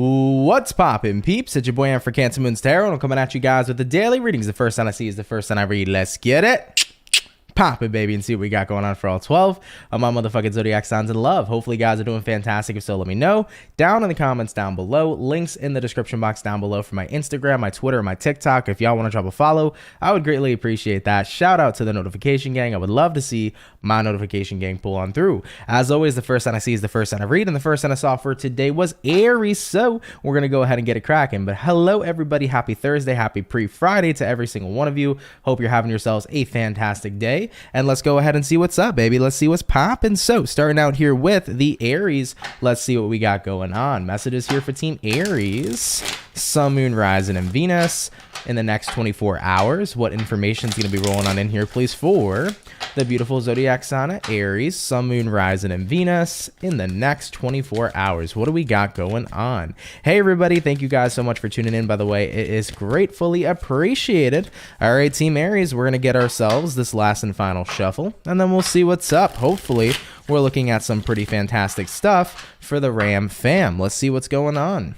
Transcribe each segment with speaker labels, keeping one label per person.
Speaker 1: What's poppin', peeps? It's your boy Am for CancerMoonsTarot, and I'm coming at you guys with the daily readings. The first sign I see is the first sign I read. Let's get it. Pop it, baby, and see what we got going on for all 12 of my motherfucking zodiac signs in love. Hopefully, you guys are doing fantastic. If so, let me know down in the comments down below. Links in the description box down below for my Instagram, my Twitter, my TikTok. If y'all want to drop a follow, I would greatly appreciate that. Shout out to the notification gang. I would love to see my notification gang pull on through. As always, the first sign I see is the first sign I read, and the first sign I saw for today was Aries. So we're gonna go ahead and get it cracking. But hello, everybody. Happy Thursday. Happy pre-Friday to every single one of you. Hope you're having yourselves a fantastic day. And let's go ahead and see what's up, baby. Let's see what's popping. So starting out here with the Aries, let's see what we got going on. Messages here for Team Aries. Sun, Moon, Rising, and Venus in the next 24 hours. What information is going to be rolling on in here, please, for the beautiful zodiac sign of Aries, Sun, Moon, Rising, and Venus in the next 24 hours. What do we got going on? Hey, everybody. Thank you guys so much for tuning in, by the way. It is gratefully appreciated. All right, Team Aries, we're going to get ourselves this last and final shuffle, and then we'll see what's up. Hopefully, we're looking at some pretty fantastic stuff for the Ram fam. Let's see what's going on.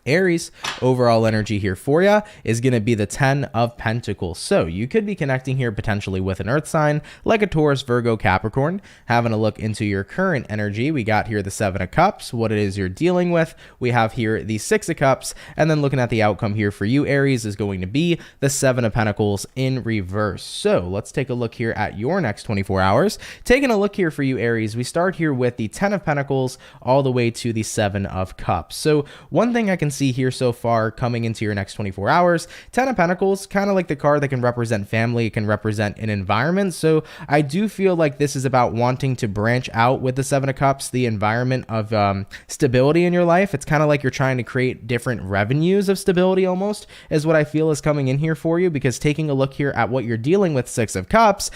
Speaker 1: Aries, overall energy here for you is going to be the 10 of Pentacles. So you could be connecting here potentially with an earth sign like a Taurus, Virgo, Capricorn. Having a look into your current energy, we got here the 7 of Cups, what it is you're dealing with. We have here the 6 of Cups, and then looking at the outcome here for you, Aries, is going to be the 7 of Pentacles in reverse. So let's take a look here at your next 24 hours. Taking a look here for you, Aries, we start here with the 10 of Pentacles all the way to the 7 of Cups. So one thing I can see here so far coming into your next 24 hours, 10 of Pentacles, kind of like the card that can represent family, it can represent an environment. So I do feel like this is about wanting to branch out with the 7 of Cups, the environment of stability in your life. It's kind of like you're trying to create different revenues of stability almost is what I feel is coming in here for you, because taking a look here at what you're dealing with, 6 of Cups,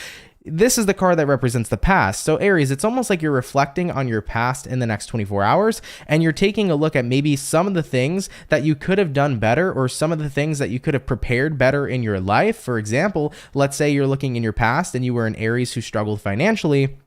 Speaker 1: this is the card that represents the past. So Aries, it's almost like you're reflecting on your past in the next 24 hours, and you're taking a look at maybe some of the things that you could have done better, or some of the things that you could have prepared better in your life. For example, let's say you're looking in your past and you were an Aries who struggled financially.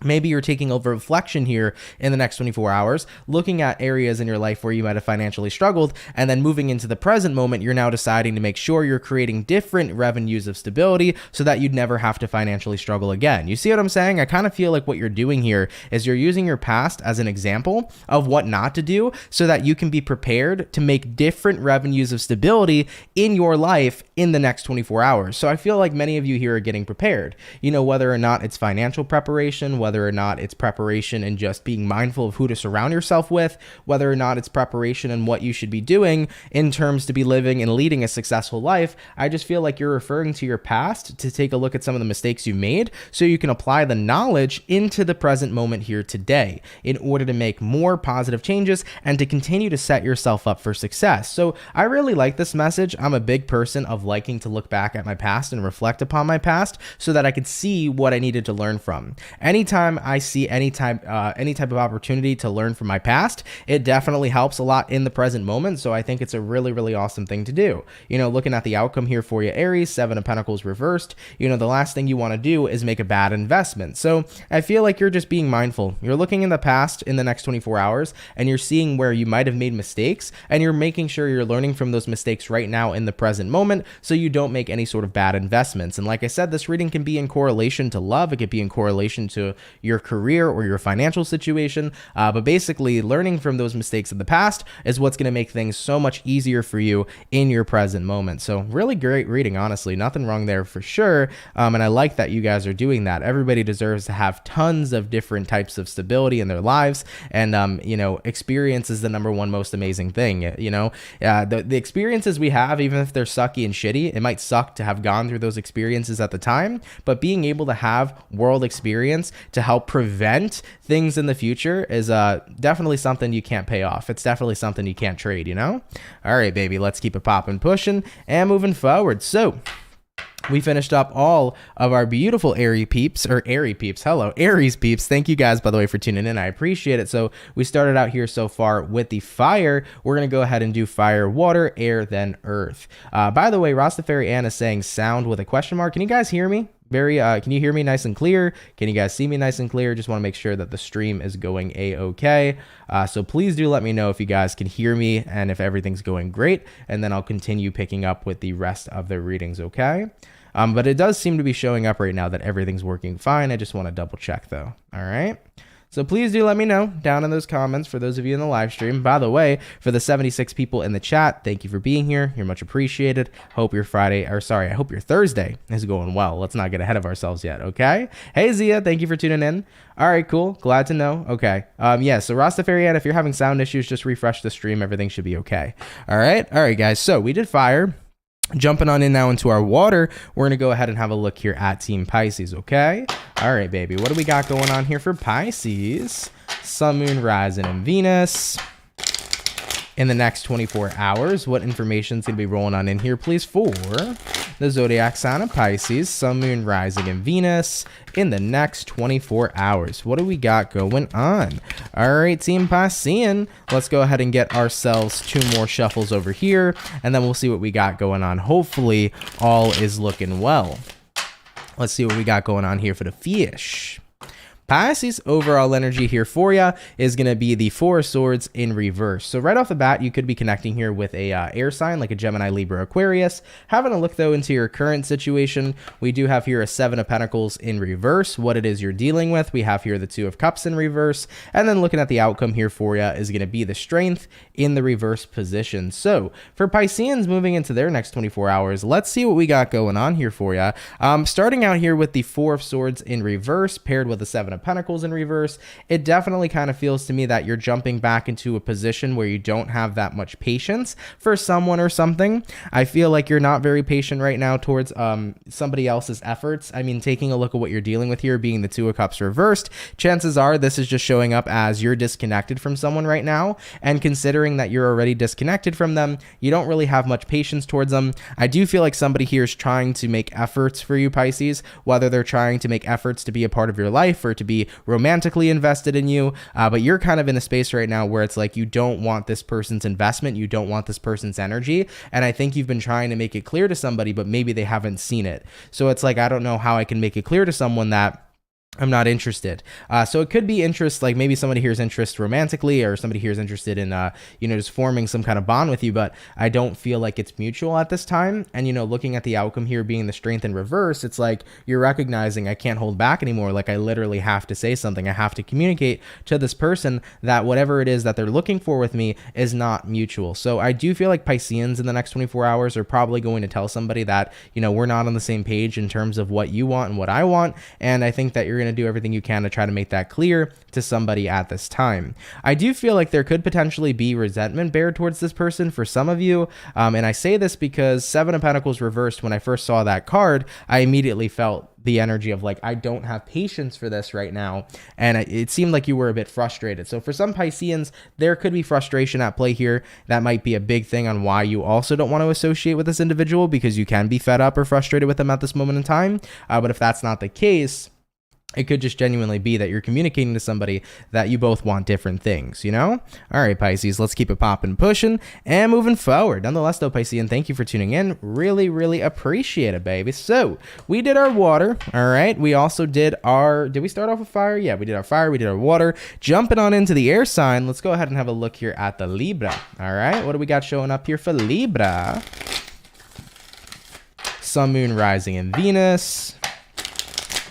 Speaker 1: Maybe you're taking a reflection here in the next 24 hours, looking at areas in your life where you might have financially struggled, and then moving into the present moment, you're now deciding to make sure you're creating different revenues of stability so that you'd never have to financially struggle again. You see what I'm saying? I kind of feel like what you're doing here is you're using your past as an example of what not to do so that you can be prepared to make different revenues of stability in your life in the next 24 hours. So I feel like many of you here are getting prepared, you know, whether or not it's financial preparation, whether or not it's preparation and just being mindful of who to surround yourself with, whether or not it's preparation and what you should be doing in terms to be living and leading a successful life. I just feel like you're referring to your past to take a look at some of the mistakes you made so you can apply the knowledge into the present moment here today in order to make more positive changes and to continue to set yourself up for success. So I really like this message. I'm a big person of liking to look back at my past and reflect upon my past so that I could see what I needed to learn from. Anytime I see any type of opportunity to learn from my past, it definitely helps a lot in the present moment. So I think it's a really, really awesome thing to do. You know, looking at the outcome here for you, Aries, 7 of Pentacles reversed, you know, the last thing you want to do is make a bad investment. So I feel like you're just being mindful. You're looking in the past in the next 24 hours and you're seeing where you might have made mistakes, and you're making sure you're learning from those mistakes right now in the present moment so you don't make any sort of bad investments. And like I said, this reading can be in correlation to love. It could be in correlation to your career or your financial situation, but basically learning from those mistakes of the past is what's going to make things so much easier for you in your present moment. So really great reading, honestly, nothing wrong there for sure. And I like that you guys are doing that. Everybody deserves to have tons of different types of stability in their lives, and you know, experience is the number one most amazing thing. You know, the experiences we have, even if they're sucky and shitty, it might suck to have gone through those experiences at the time, but being able to have world experience to help prevent things in the future is definitely something you can't pay off. It's definitely something you can't trade, you know? All right, baby, let's keep it popping, pushing, and moving forward. So we finished up all of our beautiful Aries peeps. Hello, Aries peeps. Thank you guys, by the way, for tuning in. I appreciate it. So we started out here so far with the fire. We're going to go ahead and do fire, water, air, then earth. By the way, Rastafari Ann is saying sound with a question mark. Can you guys hear me? can you hear me nice and clear? Can you guys see me nice and clear? Just want to make sure that the stream is going a-okay. So please do let me know if you guys can hear me and if everything's going great, and then I'll continue picking up with the rest of the readings, okay? But it does seem to be showing up right now that everything's working fine. I just want to double check though. All right. So please do let me know down in those comments for those of you in the live stream. By the way, for the 76 people in the chat, thank you for being here. You're much appreciated. I hope your Thursday is going well. Let's not get ahead of ourselves yet, okay? Hey, Zia, thank you for tuning in. All right, cool. Glad to know. Okay. Yeah, so Rastafarian, if you're having sound issues, just refresh the stream. Everything should be okay. All right, guys. So we did fire. Jumping on in now into our water, we're going to go ahead and have a look here at Team Pisces, okay? All right, baby. What do we got going on here for Pisces? Sun, Moon, Rising, and Venus. In the next 24 hours, what information is going to be rolling on in here, please, for the zodiac sign of Pisces, Sun, Moon, Rising, and Venus in the next 24 hours? What do we got going on? All right, Team Piscean, let's go ahead and get ourselves 2 more shuffles over here, and then we'll see what we got going on. Hopefully, all is looking well. Let's see what we got going on here for the fish. Pisces, overall energy here for you is going to be the 4 of Swords in reverse. So right off the bat, you could be connecting here with a air sign like a Gemini, Libra, Aquarius. Having a look though into your current situation, we do have here a 7 of Pentacles in reverse. What it is you're dealing with, we have here the 2 of Cups in reverse. And then looking at the outcome here for you is going to be the Strength in the reverse position. So for Pisceans moving into their next 24 hours, let's see what we got going on here for you. Starting out here with the 4 of Swords in reverse paired with the 7 of Pentacles in reverse, it definitely kind of feels to me that you're jumping back into a position where you don't have that much patience for someone or something. I feel like you're not very patient right now towards somebody else's efforts. I mean, taking a look at what you're dealing with here being the 2 of Cups reversed, chances are this is just showing up as you're disconnected from someone right now, and considering that you're already disconnected from them, you don't really have much patience towards them. I do feel like somebody here is trying to make efforts for you, Pisces, whether they're trying to make efforts to be a part of your life or to be romantically invested in you, but you're kind of in a space right now where it's like you don't want this person's investment, you don't want this person's energy, and I think you've been trying to make it clear to somebody, but maybe they haven't seen it. So it's like, I don't know how I can make it clear to someone that I'm not interested. So it could be interest, like maybe somebody here's interest romantically, or somebody here's interested in, just forming some kind of bond with you, but I don't feel like it's mutual at this time. And, looking at the outcome here being the Strength in reverse, it's like you're recognizing I can't hold back anymore. Like I literally have to say something. I have to communicate to this person that whatever it is that they're looking for with me is not mutual. So I do feel like Pisceans in the next 24 hours are probably going to tell somebody that, we're not on the same page in terms of what you want and what I want. And I think that you're going to do everything you can to try to make that clear to somebody at this time. I do feel like there could potentially be resentment bared towards this person for some of you. And I say this because 7 of Pentacles reversed, when I first saw that card, I immediately felt the energy of like, I don't have patience for this right now. And it seemed like you were a bit frustrated. So for some Pisceans, there could be frustration at play here. That might be a big thing on why you also don't want to associate with this individual, because you can be fed up or frustrated with them at this moment in time. But if that's not the case, it could just genuinely be that you're communicating to somebody that you both want different things, All right, Pisces, let's keep it popping, pushing, and moving forward. Nonetheless, though, Piscean, thank you for tuning in. Really, really appreciate it, baby. So we did our water, all right? We also did we start off with fire? Yeah, we did our fire, we did our water. Jumping on into the air sign, let's go ahead and have a look here at the Libra, all right? What do we got showing up here for Libra? Sun, Moon, Rising, and Venus.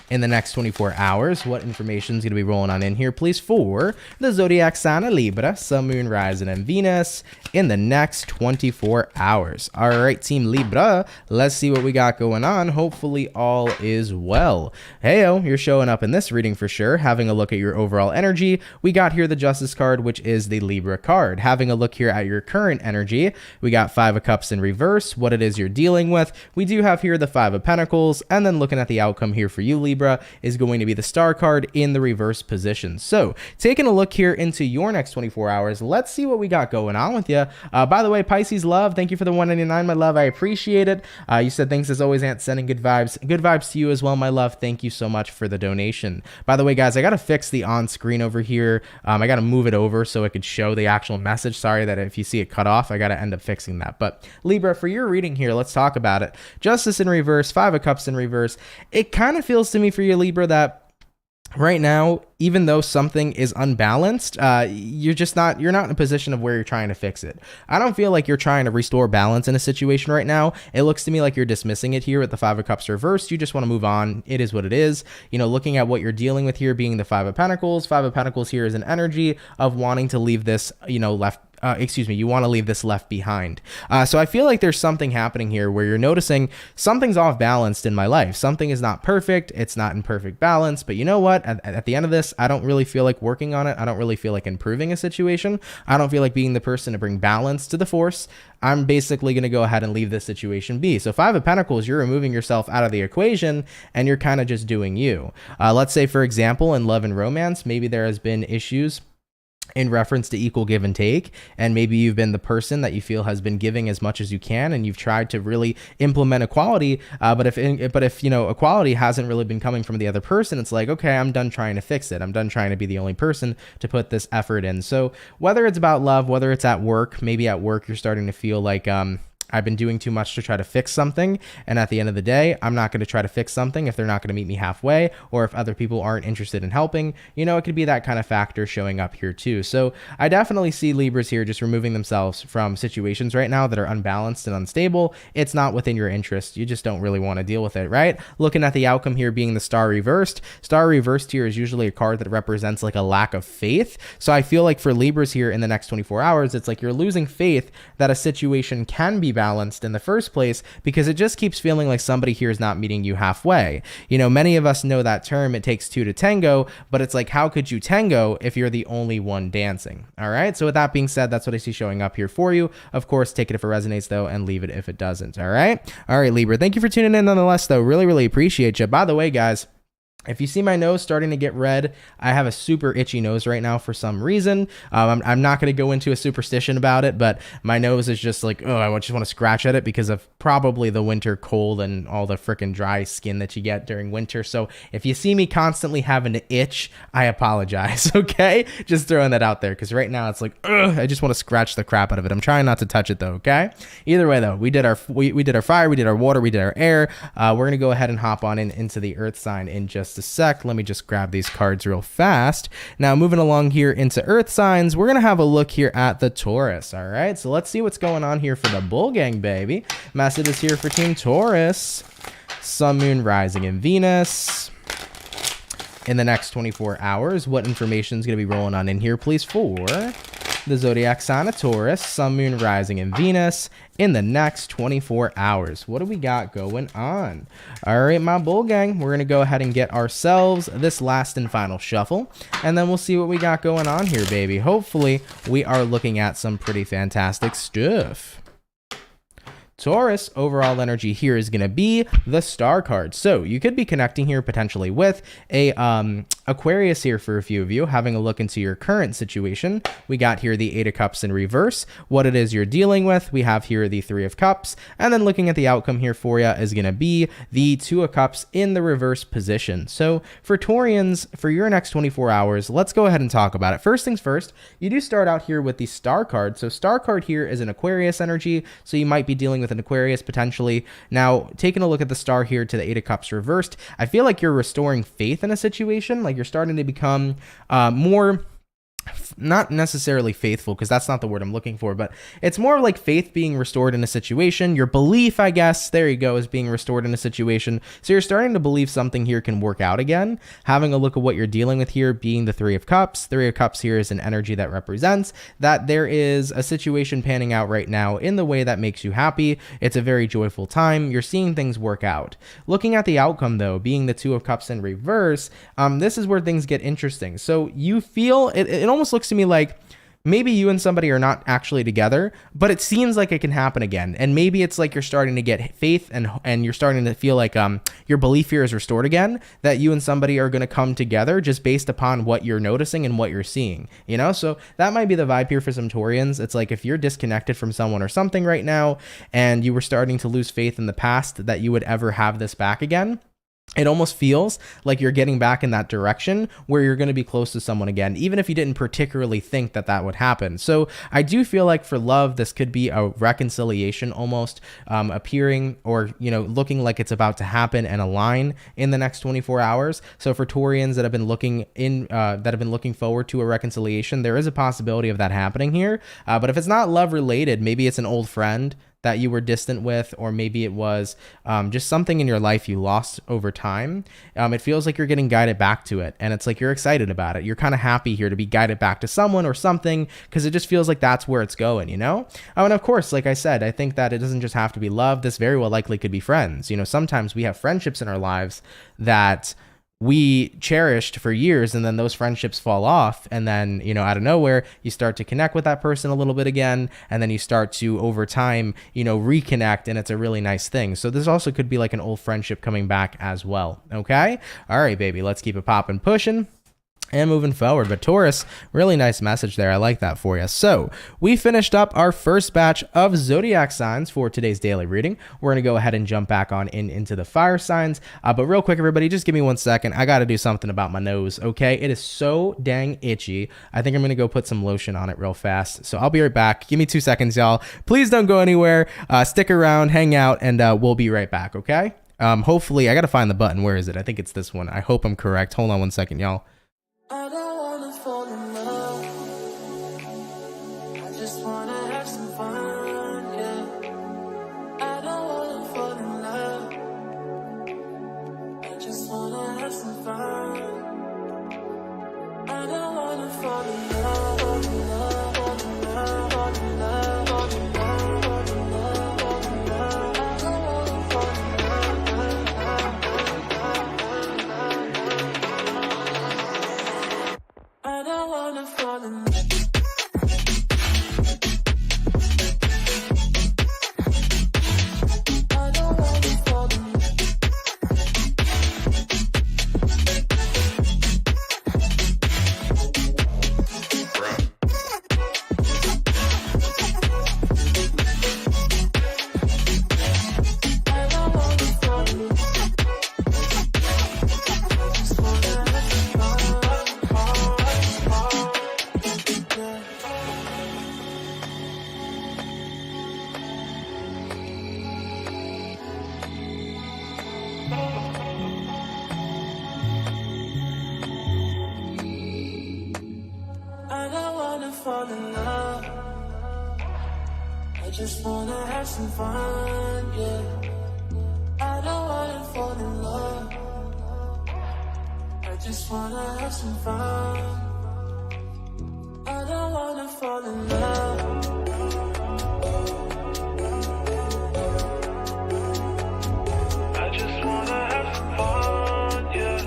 Speaker 1: In the next 24 hours, what information is going to be rolling on in here, please, for the zodiac sign of Libra, Sun, Moon, Rising, and Venus in the next 24 hours. All right, Team Libra, let's see what we got going on. Hopefully all is well. Heyo, you're showing up in this reading for sure. Having a look at your overall energy, we got here the Justice card, which is the Libra card. Having a look here at your current energy, we got 5 of Cups in reverse, what it is you're dealing with. We do have here the 5 of Pentacles, and then looking at the outcome here for you, Libra, Libra is going to be the star card in the reverse position. So taking a look here into your next 24 hours, let's see what we got going on with you. By the way, Pisces love, thank you for the 199, my love. I appreciate it. You said thanks as always, Aunt, sending good vibes. Good vibes to you as well, my love. Thank you so much for the donation. By the way, guys, I got to fix the on screen over here. I got to move it over so it could show the actual message. Sorry that if you see it cut off, I got to end up fixing that. But Libra, for your reading here, let's talk about it. Justice in reverse, 5 of Cups in reverse. It kind of feels to me for you, Libra, that right now, even though something is unbalanced, you're not in a position of where you're trying to fix it. I don't feel like you're trying to restore balance in a situation right now. It looks to me like you're dismissing it here with the 5 of Cups reversed. You just want to move on. It is what it is. You know, looking at what you're dealing with here being the 5 of Pentacles. 5 of Pentacles here is an energy of wanting to leave this, you know, you want to leave this left behind. So I feel like there's something happening here where you're noticing something's off balanced in my life. Something is not perfect. It's not in perfect balance. But you know what? At the end of this, I don't really feel like working on it. I don't really feel like improving a situation. I don't feel like being the person to bring balance to the force. I'm basically going to go ahead and leave this situation be. So 5 of Pentacles, you're removing yourself out of the equation and you're kind of just doing you. Let's say, for example, in love and romance, maybe there has been issues in reference to equal give and take, and maybe you've been the person that you feel has been giving as much as you can, and you've tried to really implement equality, but if you know, equality hasn't really been coming from the other person, it's like, okay, I'm done trying to fix it. I'm done trying to be the only person to put this effort in. So whether it's about love, whether it's at work, maybe at work you're starting to feel like I've been doing too much to try to fix something, and at the end of the day, I'm not going to try to fix something if they're not going to meet me halfway, or if other people aren't interested in helping. You know, it could be that kind of factor showing up here too. So I definitely see Libras here just removing themselves from situations right now that are unbalanced and unstable. It's not within your interest. You just don't really want to deal with it, right? Looking at the outcome here being the Star reversed. Star reversed here is usually a card that represents like a lack of faith. So I feel like for Libras here in the next 24 hours, it's like you're losing faith that a situation can be balanced in the first place, because it just keeps feeling like somebody here is not meeting you halfway. You know, many of us know that term, it takes two to tango, but it's like, how could you tango if you're the only one dancing? All right. So with that being said, that's what I see showing up here for you. Of course, take it if it resonates though, and leave it if it doesn't. All right. All right, Libra. Thank you for tuning in nonetheless though. Really, really appreciate you. By the way, guys, if you see my nose starting to get red, I have a super itchy nose right now for some reason. I'm not going to go into a superstition about it, but my nose is just like, oh, I just want to scratch at it because of probably the winter cold and all the freaking dry skin that you get during winter. So if you see me constantly having to itch, I apologize, okay? Just throwing that out there, because right now it's like, ugh, I just want to scratch the crap out of it. I'm trying not to touch it though, okay? Either way though, we did our fire, we did our water, we did our air. We're going to go ahead and hop on into the earth sign in just a sec. Let me just grab these cards real fast. Now moving along here into earth signs, we're gonna have a look here at the Taurus. All right, so let's see what's going on here for the bull gang, baby. Messages here for Team Taurus. Sun, Moon, Rising, and Venus in the next 24 hours. What information is going to be rolling on in here, please, for the zodiac sign of Taurus, Sun, Moon, Rising, and Venus in the next 24 hours? What do we got going on? All right, my bull gang, we're going to go ahead and get ourselves this last and final shuffle, and then we'll see what we got going on here, baby. Hopefully, we are looking at some pretty fantastic stuff. Taurus, overall energy here is going to be the star card. So you could be connecting here potentially with a Aquarius here for a few of you, having a look into your current situation. We got here the 8 of Cups in reverse, what it is you're dealing with. We have here the 3 of Cups, and then looking at the outcome here for you is going to be the 2 of Cups in the reverse position. So for Taurians, for your next 24 hours, let's go ahead and talk about it. First things first, you do start out here with the star card. So star card here is an Aquarius energy, so you might be dealing with an Aquarius potentially. Now, taking a look at the star here to the 8 of Cups reversed, I feel like you're restoring faith in a situation, like you're starting to become more, not necessarily faithful, because that's not the word I'm looking for, but it's more like faith being restored in a situation. Your belief, I guess, there you go, is being restored in a situation. So you're starting to believe something here can work out again. Having a look at what you're dealing with here being the 3 of Cups. 3 of Cups here is an energy that represents that there is a situation panning out right now in the way that makes you happy. It's a very joyful time. You're seeing things work out. Looking at the outcome though, being the 2 of Cups in reverse, this is where things get interesting. So you feel, it almost looks to me like maybe you and somebody are not actually together, but it seems like it can happen again. And maybe it's like you're starting to get faith and you're starting to feel like your belief here is restored again, that you and somebody are going to come together just based upon what you're noticing and what you're seeing, you know? So that might be the vibe here for some Taurians. It's like if you're disconnected from someone or something right now and you were starting to lose faith in the past that you would ever have this back again, it almost feels like you're getting back in that direction where you're going to be close to someone again, even if you didn't particularly think that that would happen. So I do feel like for love, this could be a reconciliation almost appearing or, you know, looking like it's about to happen and align in the next 24 hours. So for Taurians that have been looking forward to a reconciliation, there is a possibility of that happening here. But if it's not love related, maybe it's an old friend that you were distant with, or maybe it was just something in your life you lost over time. It feels like you're getting guided back to it, and it's like you're excited about it. You're kind of happy here to be guided back to someone or something, because it just feels like that's where it's going, you know? And of course, like I said, I think that it doesn't just have to be love. This very well likely could be friends. You know, sometimes we have friendships in our lives that we cherished for years, and then those friendships fall off, and then, you know, out of nowhere you start to connect with that person a little bit again, and then you start to over time, you know, reconnect, and it's a really nice thing. So this also could be like an old friendship coming back as well. Okay, all right, baby, let's keep it popping, pushing and moving forward. But Taurus, really nice message there. I like that for you. So we finished up our first batch of zodiac signs for today's daily reading. We're going to go ahead and jump back on into the fire signs. But real quick, everybody, just give me 1 second. I got to do something about my nose. Okay. It is so dang itchy. I think I'm going to go put some lotion on it real fast. So I'll be right back. Give me 2 seconds, y'all. Please don't go anywhere. Stick around, hang out, and we'll be right back. Okay. Hopefully I got to find the button. Where is it? I think it's this one. I hope I'm correct. Hold on 1 second, y'all.
Speaker 2: I don't wanna fall in love. I just wanna have some fun, yeah. I don't wanna fall in love. I just wanna have some fun. I don't wanna fall in love, fall in love, fall in love, fall in love, fall in love, fall in love, fall in love. I don't wanna fall in love. I don't wanna fall in love. I don't wanna fall in love. Fall in love. I just wanna have some fun, yeah. I don't wanna fall in love. I just wanna have some fun. I don't wanna fall in love. I just wanna have some fun, yeah.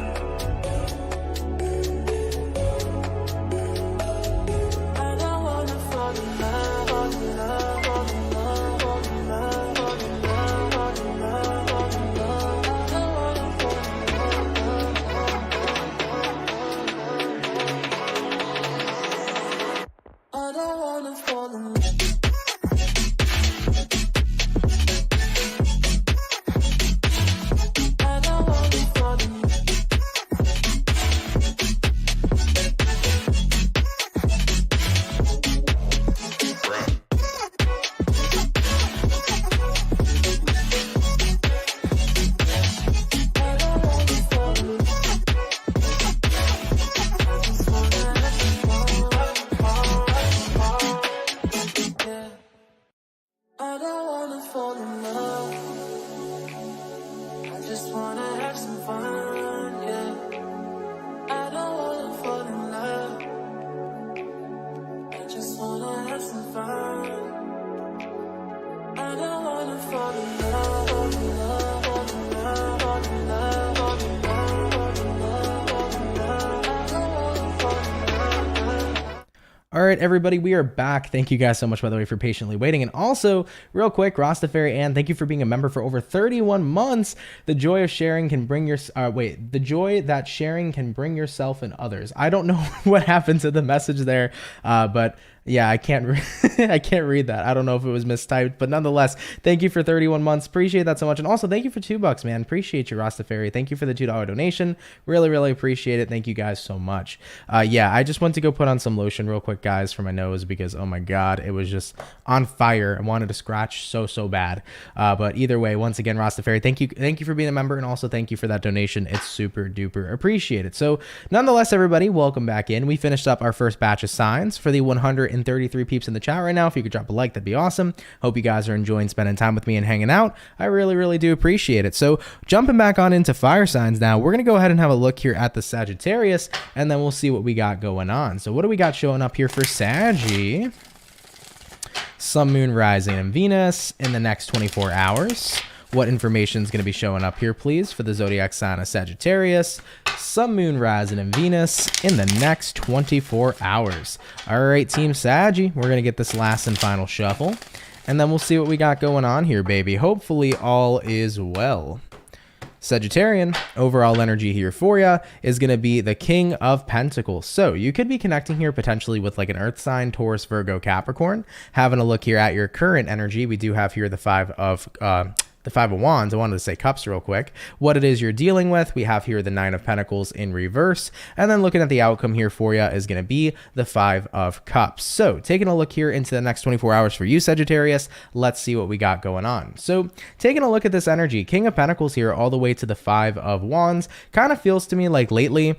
Speaker 1: right, everybody, we are back. Thank you guys so much, by the way, for patiently waiting. And also, real quick, Rastafari Ann, thank you for being a member for over 31 months. The joy of sharing can bring the joy that sharing can bring yourself and others. I don't know what happened to the message there, but yeah, I can't read that. I don't know if it was mistyped, but nonetheless, thank you for 31 months. Appreciate that so much. And also thank you for $2, man. Appreciate you, Rastafari. Thank you for the $2 donation. Really, really appreciate it. Thank you guys so much. Yeah, I just went to go put on some lotion real quick, guys, for my nose because, oh my God, it was just on fire. I wanted to scratch so bad. But either way, once again, Rastafari, thank you for being a member. And also thank you for that donation. It's super duper appreciated. So nonetheless, everybody, welcome back in. We finished up our first batch of signs for the 133 peeps in the chat right now. If you could drop a like, that'd be awesome. Hope you guys are enjoying spending time with me and hanging out. I really do appreciate it. So jumping back on into fire signs now, we're going to go ahead and have a look here at the Sagittarius, and then we'll see what we got going on. So what do we got showing up here for Saggy? Sun, Moon, Rising, and Venus in the next 24 hours. What information is going to be showing up here, please, for the zodiac sign of Sagittarius, Sun, Moon, Rising, and Venus in the next 24 hours. All right, Team Saggy, we're going to get this last and final shuffle, and then we'll see what we got going on here, baby. Hopefully all is well. Sagittarian, overall energy here for you is going to be the King of Pentacles. So you could be connecting here potentially with like an earth sign, Taurus, Virgo, Capricorn. Having a look here at your current energy, we do have here the Five of Wands. I wanted to say cups real quick. What it is you're dealing with, we have here the Nine of Pentacles in reverse. And then looking at the outcome here for you is going to be the Five of Cups. So taking a look here into the next 24 hours for you, Sagittarius, let's see what we got going on. So taking a look at this energy, King of Pentacles here all the way to the Five of Wands, kind of feels to me like lately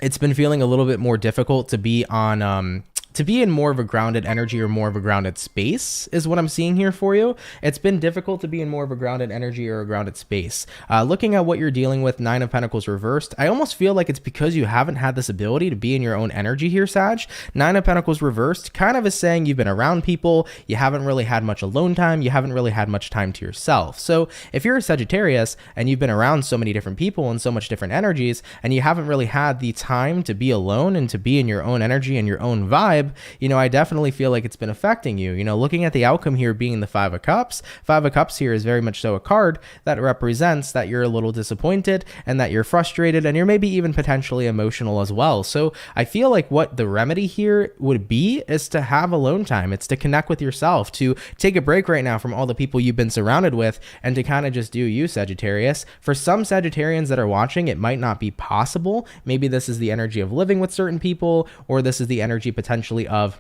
Speaker 1: it's been feeling a little bit more difficult to be on, to be in more of a grounded energy or more of a grounded space is what I'm seeing here for you. It's been difficult to be in more of a grounded energy or a grounded space. Looking at what you're dealing with, Nine of Pentacles reversed, I almost feel like it's because you haven't had this ability to be in your own energy here, Sag. Nine of Pentacles reversed kind of is saying you've been around people, you haven't really had much alone time, you haven't really had much time to yourself. So if you're a Sagittarius and you've been around so many different people and so much different energies, and you haven't really had the time to be alone and to be in your own energy and your own vibe, you know, I definitely feel like it's been affecting you. You know, looking at the outcome here being the Five of Cups here is very much so a card that represents that you're a little disappointed and that you're frustrated and you're maybe even potentially emotional as well. So I feel like what the remedy here would be is to have alone time. It's to connect with yourself, to take a break right now from all the people you've been surrounded with and to kind of just do you, Sagittarius. For some Sagittarians that are watching, it might not be possible. Maybe this is the energy of living with certain people, or this is the energy potentially of,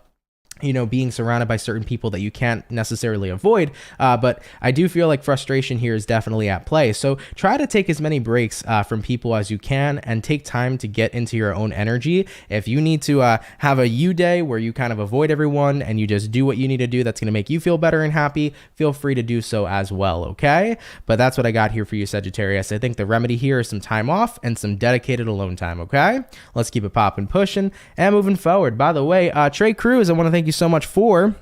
Speaker 1: you know, being surrounded by certain people that you can't necessarily avoid. But I do feel like frustration here is definitely at play. So try to take as many breaks from people as you can and take time to get into your own energy. If you need to have a you day where you kind of avoid everyone and you just do what you need to do that's going to make you feel better and happy, feel free to do so as well, okay? But that's what I got here for you, Sagittarius. I think the remedy here is some time off and some dedicated alone time, okay? Let's keep it popping, pushing, and moving forward. By the way, Trey Cruz, I want to thank you so much for,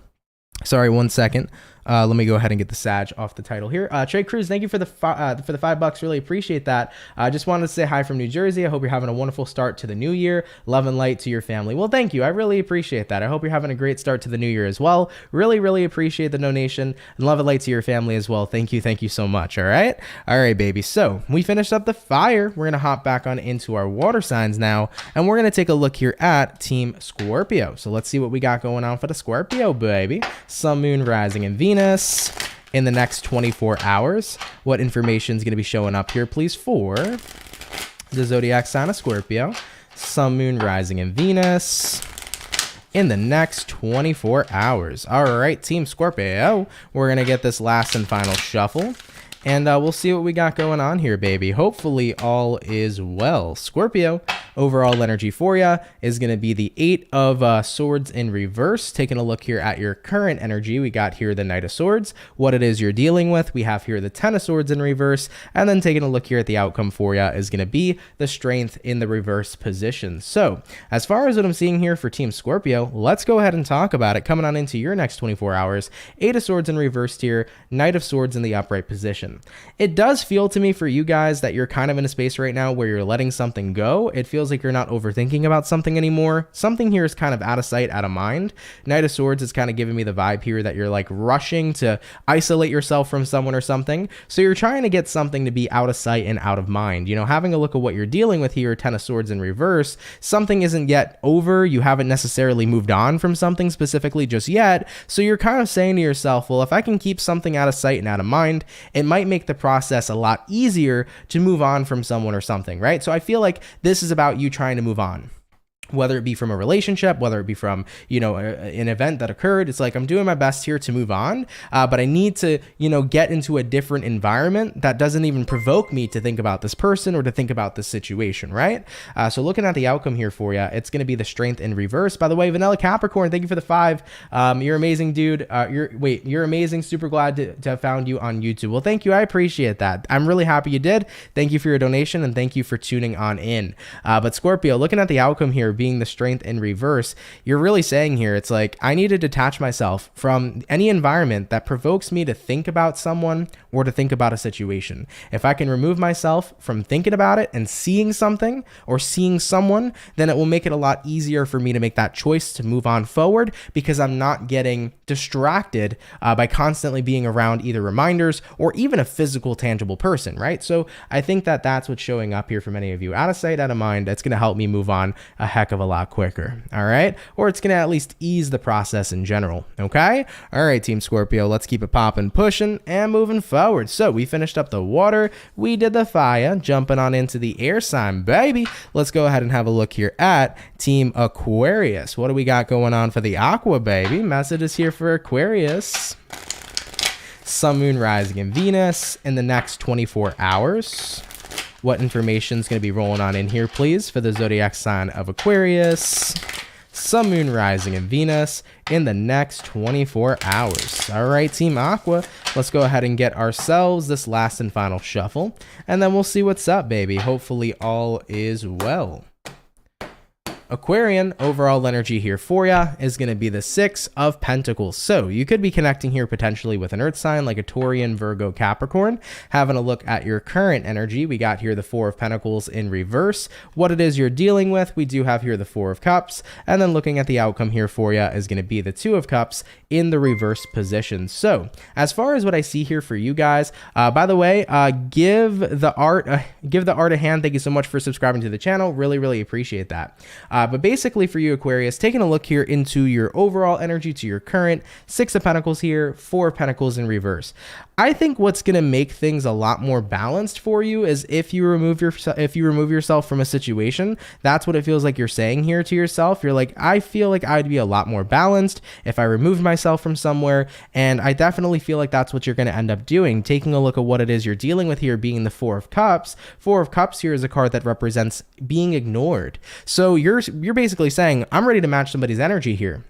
Speaker 1: sorry, 1 second. Let me go ahead and get the Sag off the title here. Trey Cruz, thank you for the $5. Really appreciate that. I just wanted to say hi from New Jersey. I hope you're having a wonderful start to the new year. Love and light to your family. Well, thank you. I really appreciate that. I hope you're having a great start to the new year as well. Really appreciate the donation, and love and light to your family as well. Thank you so much. All right, baby. So we finished up the fire. We're gonna hop back on into our water signs now, and we're gonna take a look here at Team Scorpio. So let's see what we got going on for the Scorpio, baby. Sun, Moon, Rising, and Venus in the next 24 hours. What information is going to be showing up here, please, for the zodiac sign of Scorpio, Sun, Moon, Rising, and Venus in the next 24 hours. All right, Team Scorpio, we're going to get this last and final shuffle, and we'll see what we got going on here, baby. Hopefully all is well. Scorpio, overall energy for you is going to be the Eight of Swords in reverse. Taking a look here at your current energy, we got here the Knight of Swords. What it is you're dealing with, we have here the Ten of Swords in reverse. And then taking a look here at the outcome for you is going to be the Strength in the reverse position. So as far as what I'm seeing here for Team Scorpio, let's go ahead and talk about it. Coming on into your next 24 hours, Eight of Swords in reverse here, Knight of Swords in the upright position. It does feel to me for you guys that you're kind of in a space right now where you're letting something go. It feels feels like you're not overthinking about something anymore. Something here is kind of out of sight, out of mind. Knight of Swords is kind of giving me the vibe here that you're like rushing to isolate yourself from someone or something. So you're trying to get something to be out of sight and out of mind. You know, having a look at what you're dealing with here, Ten of Swords in reverse, something isn't yet over. You haven't necessarily moved on from something specifically just yet. So you're kind of saying to yourself, well, if I can keep something out of sight and out of mind, it might make the process a lot easier to move on from someone or something, right? So I feel like this is about you trying to move on. Whether it be from a relationship, whether it be from, you know, an event that occurred. It's like, I'm doing my best here to move on, but I need to, you know, get into a different environment that doesn't even provoke me to think about this person or to think about this situation, right? So looking at the outcome here for you, it's going to be the Strength in reverse. By the way, Vanilla Capricorn, thank you for the 5. You're amazing, dude. You're amazing. Super glad to have found you on YouTube. Well, thank you. I appreciate that. I'm really happy you did. Thank you for your donation and thank you for tuning on in. But Scorpio, looking at the outcome here, being the Strength in reverse, you're really saying here, it's like, I need to detach myself from any environment that provokes me to think about someone or to think about a situation. If I can remove myself from thinking about it and seeing something or seeing someone, then it will make it a lot easier for me to make that choice to move on forward, because I'm not getting distracted by constantly being around either reminders or even a physical, tangible person, right? So I think that that's what's showing up here for many of you. Out of sight, out of mind. That's going to help me move on a heck of a lot quicker. All right. Or it's going to at least ease the process in general. Okay. All right, Team Scorpio, let's keep it popping, pushing and moving forward. So we finished up the water. We did the fire, jumping on into the air sign, baby. Let's go ahead and have a look here at Team Aquarius. What do we got going on for the Aqua, baby? Messages here for Aquarius. Sun, Moon, Rising, and Venus in the next 24 hours. What information is going to be rolling on in here, please, for the zodiac sign of Aquarius? Sun, Moon, Rising, and Venus in the next 24 hours. All right, Team Aqua, let's go ahead and get ourselves this last and final shuffle, and then we'll see what's up, baby. Hopefully all is well. Aquarian, overall energy here for ya is going to be the 6 of Pentacles. So you could be connecting here potentially with an earth sign like a Taurian, Virgo, Capricorn. Having a look at your current energy, we got here the 4 of Pentacles in reverse. What it is you're dealing with, we do have here the 4 of Cups. And then looking at the outcome here for ya is going to be the 2 of Cups in the reverse position. So as far as what I see here for you guys, by the way, give the art a hand. Thank you so much for subscribing to the channel. Really appreciate that. But basically for you, Aquarius, taking a look here into your overall energy to your current 6 of Pentacles here, 4 of Pentacles in reverse. I think what's going to make things a lot more balanced for you is if you remove yourself from a situation. That's what it feels like you're saying here to yourself. You're like, I feel like I'd be a lot more balanced if I removed myself from somewhere. And I definitely feel like that's what you're going to end up doing. Taking a look at what it is you're dealing with here, being the 4 of Cups. 4 of Cups here is a card that represents being ignored. So you're basically saying, I'm ready to match somebody's energy here.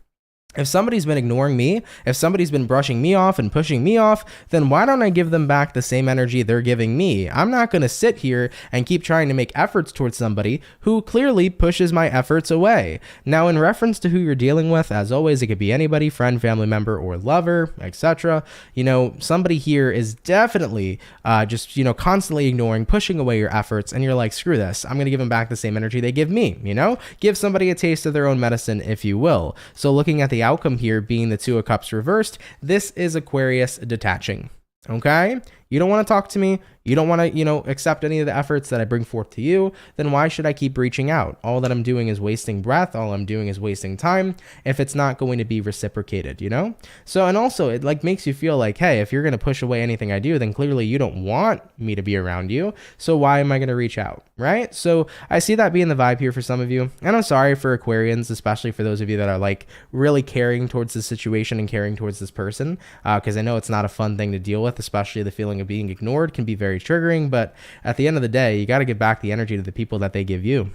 Speaker 1: If somebody's been ignoring me, if somebody's been brushing me off and pushing me off, then why don't I give them back the same energy they're giving me? I'm not going to sit here and keep trying to make efforts towards somebody who clearly pushes my efforts away. Now, in reference to who you're dealing with, as always, it could be anybody, friend, family member, or lover, etc. You know, somebody here is definitely just, you know, constantly ignoring, pushing away your efforts, and you're like, screw this. I'm going to give them back the same energy they give me, you know? Give somebody a taste of their own medicine, if you will. So looking at the outcome here being the 2 of Cups reversed, this is Aquarius detaching. Okay? You don't want to talk to me. You don't want to, you know, accept any of the efforts that I bring forth to you. Then why should I keep reaching out? All that I'm doing is wasting breath. All I'm doing is wasting time if it's not going to be reciprocated, you know? So, and also it like makes you feel like, hey, if you're going to push away anything I do, then clearly you don't want me to be around you. So why am I going to reach out? Right? So I see that being the vibe here for some of you. And I'm sorry for Aquarians, especially for those of you that are like really caring towards the situation and caring towards this person. Because I know it's not a fun thing to deal with, especially the feeling of being ignored can be very triggering, but at the end of the day, you got to give back the energy to the people that they give you.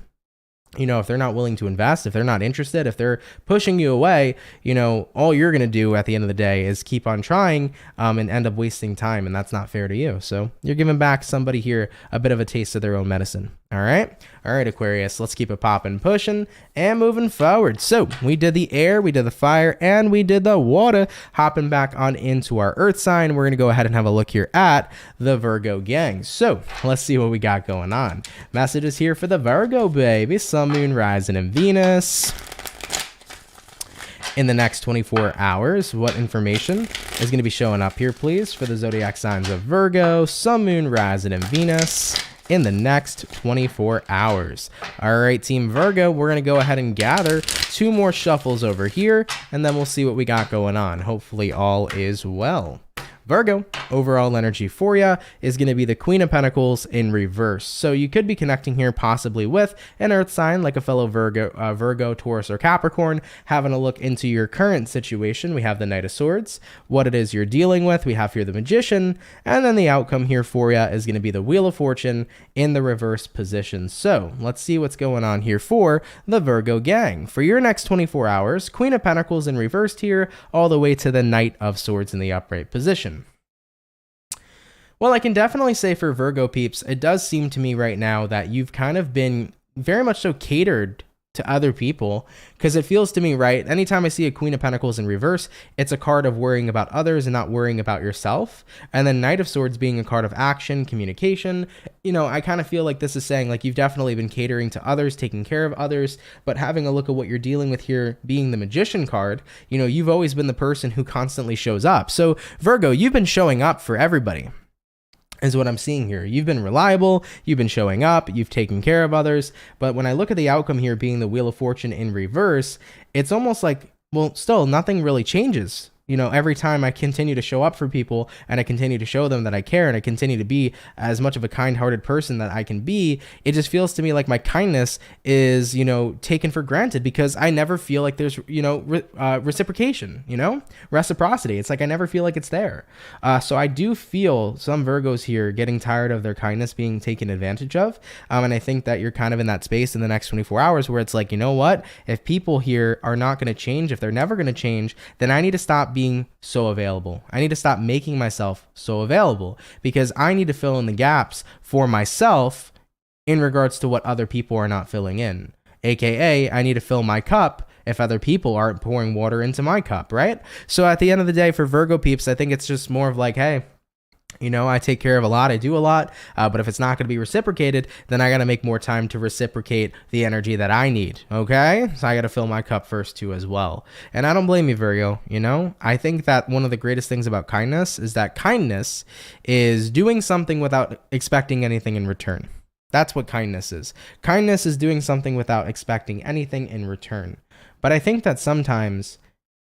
Speaker 1: You know, if they're not willing to invest, if they're not interested, if they're pushing you away, you know, all you're going to do at the end of the day is keep on trying and end up wasting time. And that's not fair to you. So you're giving back somebody here a bit of a taste of their own medicine. All right, Aquarius, let's keep it popping, pushing, and moving forward. So we did the air, we did the fire, and we did the water. Hopping back on into our earth sign, we're going to go ahead and have a look here at the Virgo gang. So let's see what we got going on. Messages here for the Virgo, baby. Sun, Moon, Rising, and Venus. In the next 24 hours, what information is going to be showing up here, please, for the zodiac signs of Virgo, Sun, Moon, Rising, and Venus in the next 24 hours. All right, Team Virgo, we're going to go ahead and gather 2 more shuffles over here, and then we'll see what we got going on. Hopefully all is well. Virgo, overall energy for you is going to be the Queen of Pentacles in reverse. So you could be connecting here possibly with an earth sign like a fellow Virgo, Taurus, or Capricorn, having a look into your current situation. We have the Knight of Swords, what it is you're dealing with. We have here the Magician, and then the outcome here for you is going to be the Wheel of Fortune in the reverse position. So let's see what's going on here for the Virgo gang. For your next 24 hours, Queen of Pentacles in reversed here, all the way to the Knight of Swords in the upright position. Well, I can definitely say for Virgo peeps, it does seem to me right now that you've kind of been very much so catered to other people, because it feels to me, right, anytime I see a Queen of Pentacles in reverse, it's a card of worrying about others and not worrying about yourself. And then Knight of Swords being a card of action, communication. You know, I kind of feel like this is saying like you've definitely been catering to others, taking care of others, but having a look at what you're dealing with here being the Magician card, you know, you've always been the person who constantly shows up. So Virgo, you've been showing up for everybody, is what I'm seeing here. You've been reliable, you've been showing up, you've taken care of others, but when I look at the outcome here being the Wheel of Fortune in reverse, it's almost like, well, still nothing really changes. You know, every time I continue to show up for people and I continue to show them that I care and I continue to be as much of a kind-hearted person that I can be, it just feels to me like my kindness is, you know, taken for granted because I never feel like there's, you know, reciprocation, you know, reciprocity. It's like I never feel like it's there. So I do feel some Virgos here getting tired of their kindness being taken advantage of. And I think that you're kind of in that space in the next 24 hours where it's like, you know what, if people here are not going to change, if they're never going to change, then I need to stop being so available. I need to stop making myself so available because I need to fill in the gaps for myself in regards to what other people are not filling in. AKA, I need to fill my cup if other people aren't pouring water into my cup, right? So at the end of the day, for Virgo peeps, I think it's just more of like, hey, you know, I take care of a lot, I do a lot, but if it's not going to be reciprocated, then I got to make more time to reciprocate the energy that I need, okay? So I got to fill my cup first too as well. And I don't blame you, Virgo, you know? I think that one of the greatest things about kindness is that kindness is doing something without expecting anything in return. That's what kindness is. Kindness is doing something without expecting anything in return. But I think that sometimes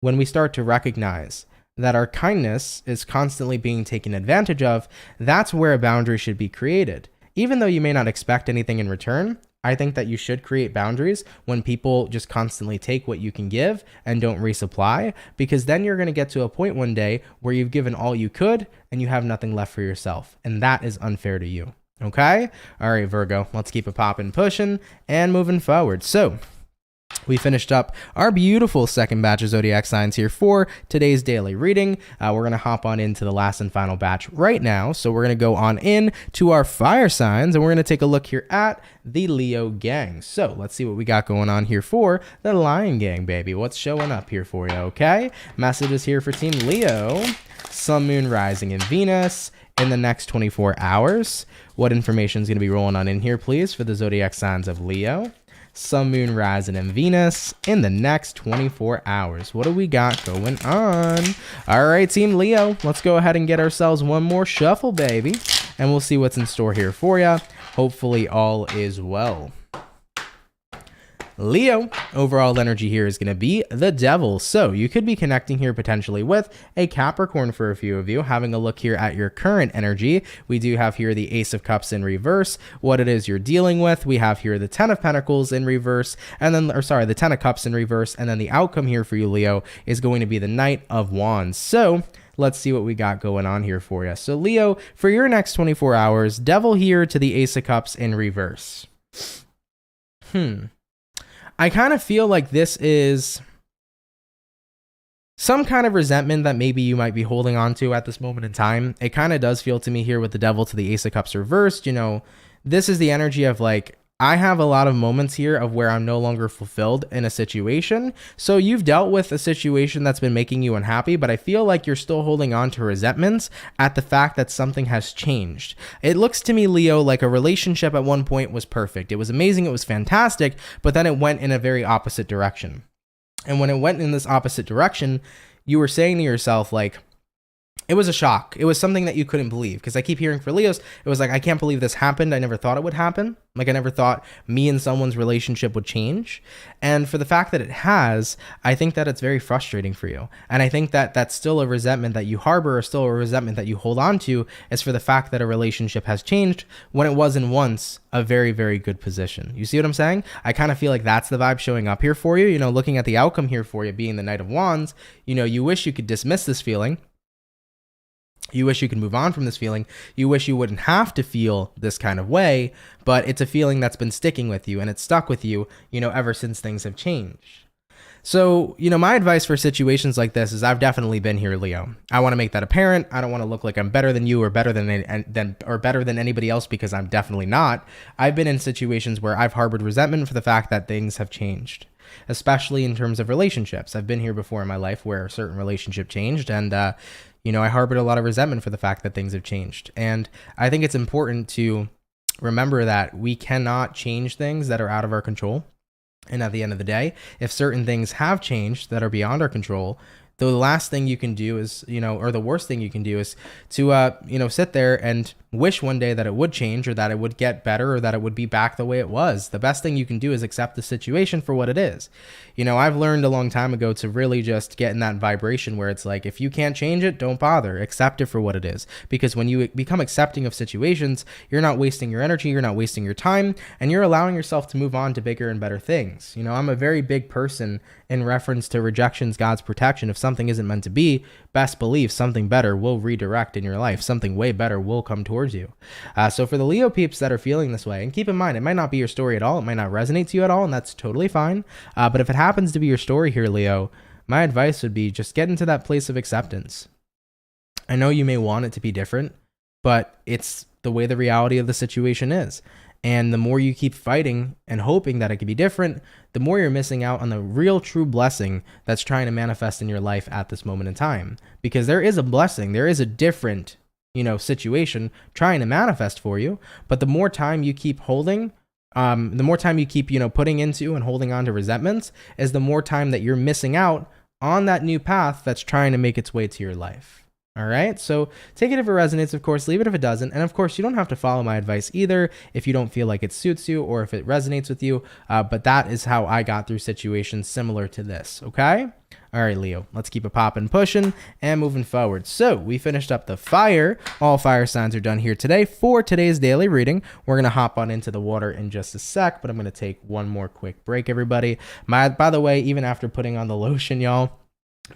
Speaker 1: when we start to recognize that our kindness is constantly being taken advantage of, that's where a boundary should be created. Even though you may not expect anything in return, I think that you should create boundaries when people just constantly take what you can give and don't resupply, because then you're going to get to a point one day where you've given all you could and you have nothing left for yourself. And that is unfair to you. Okay? All right, Virgo, let's keep it popping, pushing, and moving forward. So we finished up our beautiful second batch of zodiac signs here for today's daily reading. We're going to hop on into the last and final batch right now. So we're going to go on in to our fire signs and we're going to take a look here at the Leo gang. So let's see what we got going on here for the Lion gang, baby. What's showing up here for you, okay? Messages here for Team Leo. Sun, Moon, Rising, and Venus in the next 24 hours. What information is going to be rolling on in here, please, for the zodiac signs of Leo? Sun, Moon, Rising, and Venus in the next 24 hours. What do we got going on? All right, Team Leo, let's go ahead and get ourselves one more shuffle, baby, and we'll see what's in store here for you. Hopefully all is well. Leo, overall energy here is going to be the Devil. So you could be connecting here potentially with a Capricorn for a few of you. Having a look here at your current energy, we do have here the Ace of Cups in reverse, what it is you're dealing with. We have here the Ten of Pentacles in reverse, and then, the Ten of Cups in reverse, and then the outcome here for you, Leo, is going to be the Knight of Wands. So let's see what we got going on here for you. So Leo, for your next 24 hours, Devil here to the Ace of Cups in reverse. I kind of feel like this is some kind of resentment that maybe you might be holding on to at this moment in time. It kind of does feel to me here with the Devil to the Ace of Cups reversed, you know, this is the energy of like, I have a lot of moments here of where I'm no longer fulfilled in a situation. So you've dealt with a situation that's been making you unhappy, but I feel like you're still holding on to resentments at the fact that something has changed. It looks to me, Leo, like a relationship at one point was perfect. It was amazing. It was fantastic, but then it went in a very opposite direction. And when it went in this opposite direction, you were saying to yourself, like, it was a shock. It was something that you couldn't believe, because I keep hearing for Leos, it was like, I can't believe this happened. I never thought it would happen. Like, I never thought me and someone's relationship would change. And for the fact that it has, I think that it's very frustrating for you. And I think that that's still a resentment that you harbor, or still a resentment that you hold on to, is for the fact that a relationship has changed when it wasn't once a very, very good position. You see what I'm saying? I kind of feel like that's the vibe showing up here for you. You know, looking at the outcome here for you being the Knight of Wands, you know, you wish you could dismiss this feeling. You wish you could move on from this feeling. You wish you wouldn't have to feel this kind of way, but it's a feeling that's been sticking with you, and it's stuck with you, you know, ever since things have changed. So, you know, my advice for situations like this is, I've definitely been here, Leo. I want to make that apparent. I don't want to look like I'm better than you, or better than anybody else, because I'm definitely not. I've been in situations where I've harbored resentment for the fact that things have changed, especially in terms of relationships. I've been here before in my life where a certain relationship changed, and you know, I harbored a lot of resentment for the fact that things have changed. And I think it's important to remember that we cannot change things that are out of our control. And at the end of the day, if certain things have changed that are beyond our control, the last thing you can do is, you know, or the worst thing you can do is to, you know, sit there and wish one day that it would change, or that it would get better, or that it would be back the way it was. The best thing you can do is accept the situation for what it is. You know, I've learned a long time ago to really just get in that vibration where it's like, if you can't change it, don't bother. Accept it for what it is. Because when you become accepting of situations, you're not wasting your energy, you're not wasting your time, and you're allowing yourself to move on to bigger and better things. You know, I'm a very big person in reference to rejection's God's protection. If something isn't meant to be, best believe something better will redirect in your life. Something way better will come towards you. So for the Leo peeps that are feeling this way, and keep in mind, it might not be your story at all. It might not resonate to you at all, and that's totally fine. But if it happens to be your story here, Leo, my advice would be just get into that place of acceptance. I know you may want it to be different, but it's the way the reality of the situation is. And the more you keep fighting and hoping that it could be different, the more you're missing out on the real true blessing that's trying to manifest in your life at this moment in time. Because there is a blessing, there is a different, you know, situation trying to manifest for you. But the more time you keep holding, the more time you keep, you know, putting into and holding on to resentments, is the more time that you're missing out on that new path that's trying to make its way to your life. All right, so take it if it resonates, of course, leave it if it doesn't. And of course, you don't have to follow my advice either if you don't feel like it suits you or if it resonates with you. But that is how I got through situations similar to this, okay? All right, Leo, let's keep it popping, pushing, and moving forward. So we finished up the fire. All fire signs are done here today for today's daily reading. We're going to hop on into the water in just a sec, but I'm going to take one more quick break, everybody. By the way, even after putting on the lotion, y'all,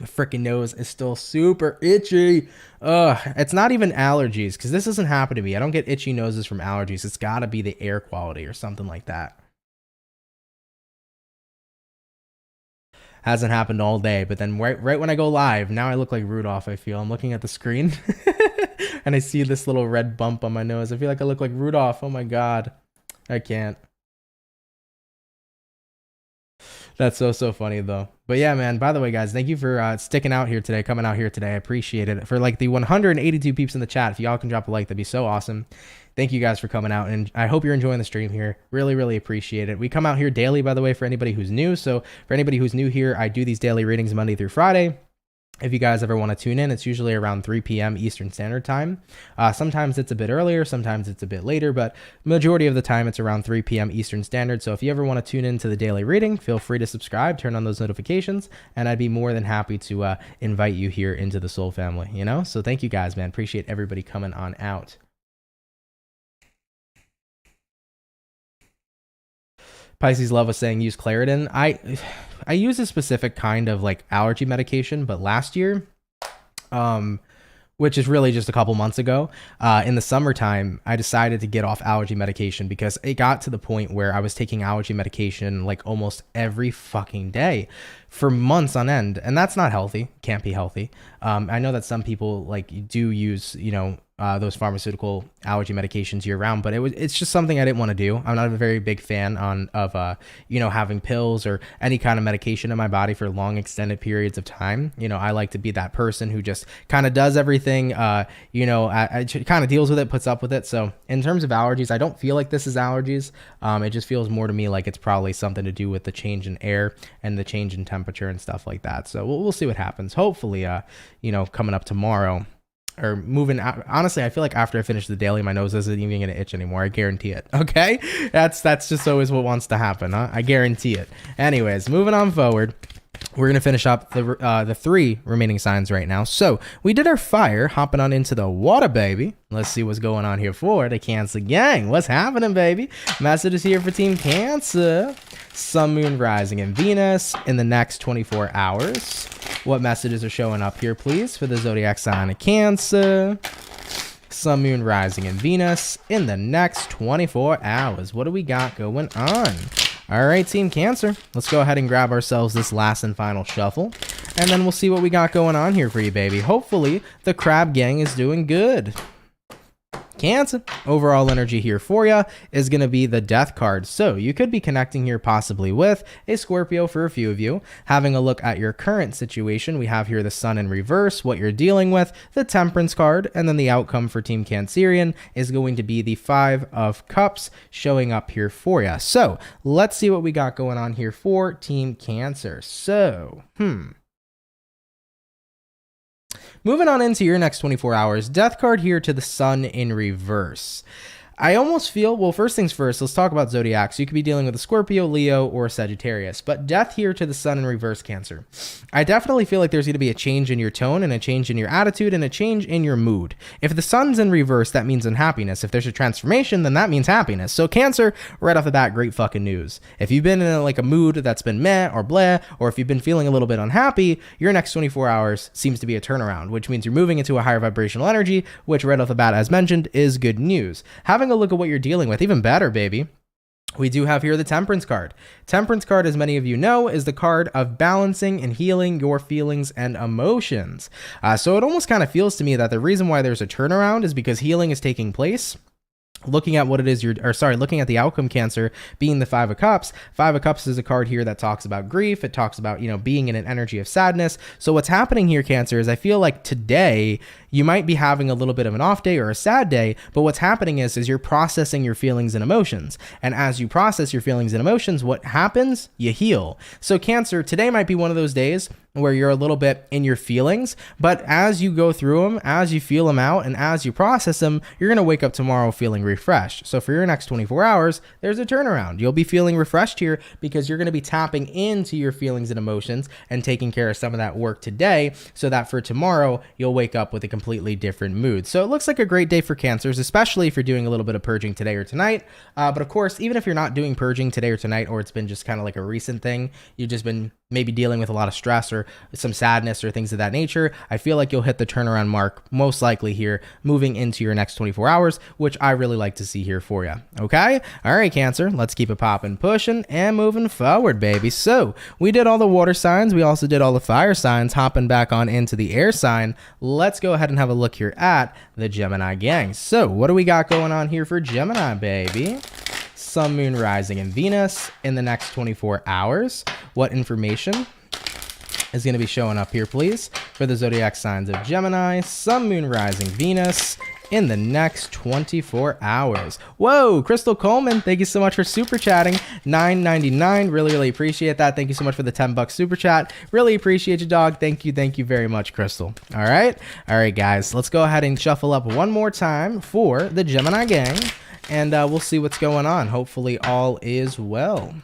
Speaker 1: my freaking nose is still super itchy. It's not even allergies, because this doesn't happen to me. I don't get itchy noses from allergies. It's got to be the air quality or something like that. Hasn't happened all day, but then right when I go live, now I look like Rudolph, I feel. I'm looking at the screen and I see this little red bump on my nose. I feel like I look like Rudolph. Oh my God. I can't. That's so funny though. But yeah, man, by the way, guys, thank you for sticking out here today, coming out here today. I appreciate it. For like the 182 peeps in the chat, if y'all can drop a like, that'd be so awesome. Thank you guys for coming out, and I hope you're enjoying the stream here. Really, really appreciate it. We come out here daily, by the way, for anybody who's new. So for anybody who's new here, I do these daily readings Monday through Friday. If you guys ever want to tune in, it's usually around 3 p.m. Eastern Standard Time. Sometimes it's a bit earlier, sometimes it's a bit later, but majority of the time it's around 3 p.m. Eastern Standard. So if you ever want to tune into the daily reading, feel free to subscribe, turn on those notifications, and I'd be more than happy to invite you here into the Soul family, you know? So thank you guys, man. Appreciate everybody coming on out. Pisces Love was saying use Claritin. I use a specific kind of like allergy medication, but last year, which is really just a couple months ago, in the summertime, I decided to get off allergy medication because it got to the point where I was taking allergy medication like almost every fucking day for months on end, and that's not healthy. Can't be healthy. I know that some people like do use, those pharmaceutical allergy medications year round, but it's just something I didn't want to do. I'm not a very big fan of having pills or any kind of medication in my body for long extended periods of time. I like to be that person who just kind of does everything, I kind of deals with it, puts up with it. So in terms of allergies, I don't feel like this is allergies. It just feels more to me like it's probably something to do with the change in air and the change in temperature and stuff like that. So we'll see what happens. Hopefully, coming up tomorrow, or moving out. Honestly, I feel like after I finish the daily, my nose isn't even gonna itch anymore. I guarantee it. Okay, that's just always what wants to happen, huh? I guarantee it. Anyways, moving on forward, we're gonna finish up the 3 remaining signs right now. So we did our fire, hopping on into the water, baby. Let's see what's going on here for the Cancer gang. What's happening, baby? Messages here for Team Cancer. Sun, Moon, Rising, and Venus in the next 24 hours. What messages are showing up here, please, for the zodiac sign of Cancer? Sun, Moon, Rising, and Venus in the next 24 hours. What do we got going on? All right, Team Cancer, let's go ahead and grab ourselves this last and final shuffle, and then we'll see what we got going on here for you, baby. Hopefully, the Crab Gang is doing good. Cancer, overall energy here for you is going to be the Death card. So you could be connecting here possibly with a Scorpio for a few of you. Having a look at your current situation, we have here the Sun in reverse, what you're dealing with, the Temperance card, and then the outcome for Team Cancerian is going to be the 5 of Cups showing up here for you. So let's see what we got going on here for Team Cancer. So, moving on into your next 24 hours, Death card here to the Sun in reverse. I almost feel, well, first things first, let's talk about zodiac. So you could be dealing with a Scorpio, Leo, or Sagittarius, but Death here to the Sun in reverse, Cancer. I definitely feel like there's going to be a change in your tone and a change in your attitude and a change in your mood. If the Sun's in reverse, that means unhappiness. If there's a transformation, then that means happiness. So Cancer, right off the bat, great fucking news. If you've been in a mood that's been meh or blah, or if you've been feeling a little bit unhappy, your next 24 hours seems to be a turnaround, which means you're moving into a higher vibrational energy, which right off the bat, as mentioned, is good news. Having a look at what you're dealing with, even better, baby. We do have here the Temperance card. Temperance card, as many of you know, is the card of balancing and healing your feelings and emotions. So it almost kind of feels to me that the reason why there's a turnaround is because healing is taking place. Looking at what it is looking at the outcome, Cancer, being the 5 of Cups. 5 of Cups is a card here that talks about grief. It talks about, being in an energy of sadness. So what's happening here, Cancer, is I feel like today you might be having a little bit of an off day or a sad day, but what's happening is you're processing your feelings and emotions. And as you process your feelings and emotions, what happens? You heal. So Cancer, today might be one of those days where you're a little bit in your feelings, but as you go through them, as you feel them out, and as you process them, you're going to wake up tomorrow feeling refreshed. So for your next 24 hours, there's a turnaround. You'll be feeling refreshed here because you're going to be tapping into your feelings and emotions and taking care of some of that work today so that for tomorrow, you'll wake up with a completely different mood. So it looks like a great day for Cancers, especially if you're doing a little bit of purging today or tonight. But of course, even if you're not doing purging today or tonight, or it's been just kind of like a recent thing, you've just been maybe dealing with a lot of stress or some sadness or things of that nature, I feel like you'll hit the turnaround mark most likely here moving into your next 24 hours, which I really like to see here for you. Okay? All right, Cancer, let's keep it popping, pushing, and moving forward, baby. So we did all the water signs. We also did all the fire signs, hopping back on into the air sign. Let's go ahead and have a look here at the Gemini gang. So what do we got going on here for Gemini, baby? Sun, Moon, Rising, and Venus in the next 24 hours. What information is going to be showing up here, please, for the zodiac signs of Gemini, Sun, Moon, Rising, Venus in the next 24 hours. Whoa, Crystal Coleman, thank you so much for super chatting. $9.99, really appreciate that. Thank you so much for the $10 super chat. Really appreciate you, dog. Thank you very much, Crystal. All right, guys, let's go ahead and shuffle up one more time for the Gemini gang, and we'll see what's going on. Hopefully all is well.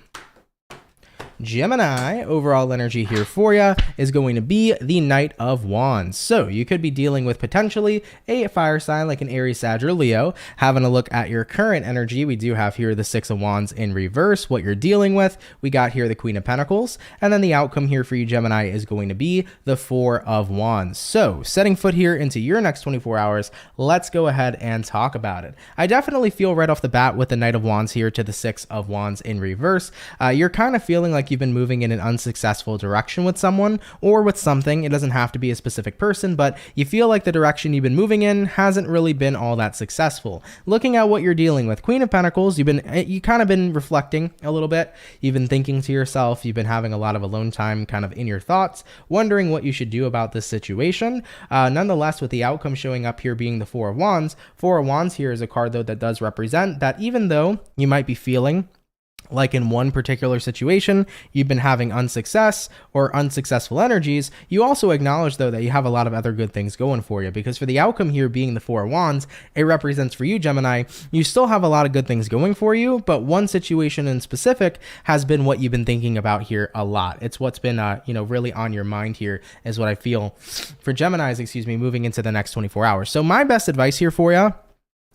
Speaker 1: Gemini, overall energy here for you is going to be the Knight of Wands. So you could be dealing with potentially a fire sign like an Aries, Sag, or Leo. Having a look at your current energy, we do have here the 6 of Wands in reverse, what you're dealing with. We got here the Queen of Pentacles, and then the outcome here for you, Gemini, is going to be the 4 of Wands. So setting foot here into your next 24 hours, let's go ahead and talk about it. I definitely feel right off the bat with the Knight of Wands here to the 6 of Wands in reverse, you're kind of feeling like like you've been moving in an unsuccessful direction with someone or with something. It doesn't have to be a specific person, but you feel like the direction you've been moving in hasn't really been all that successful. Looking at what you're dealing with, Queen of Pentacles, you kind of been reflecting a little bit. You've been thinking to yourself. You've been having a lot of alone time kind of in your thoughts, wondering what you should do about this situation. Nonetheless, with the outcome showing up here being the Four of Wands here is a card though that does represent that even though you might be feeling like in one particular situation, you've been having unsuccess or unsuccessful energies, you also acknowledge though that you have a lot of other good things going for you, because for the outcome here being the Four of Wands, it represents for you, Gemini, you still have a lot of good things going for you, but one situation in specific has been what you've been thinking about here a lot. It's what's been, really on your mind here is what I feel for Geminis, moving into the next 24 hours. So my best advice here for you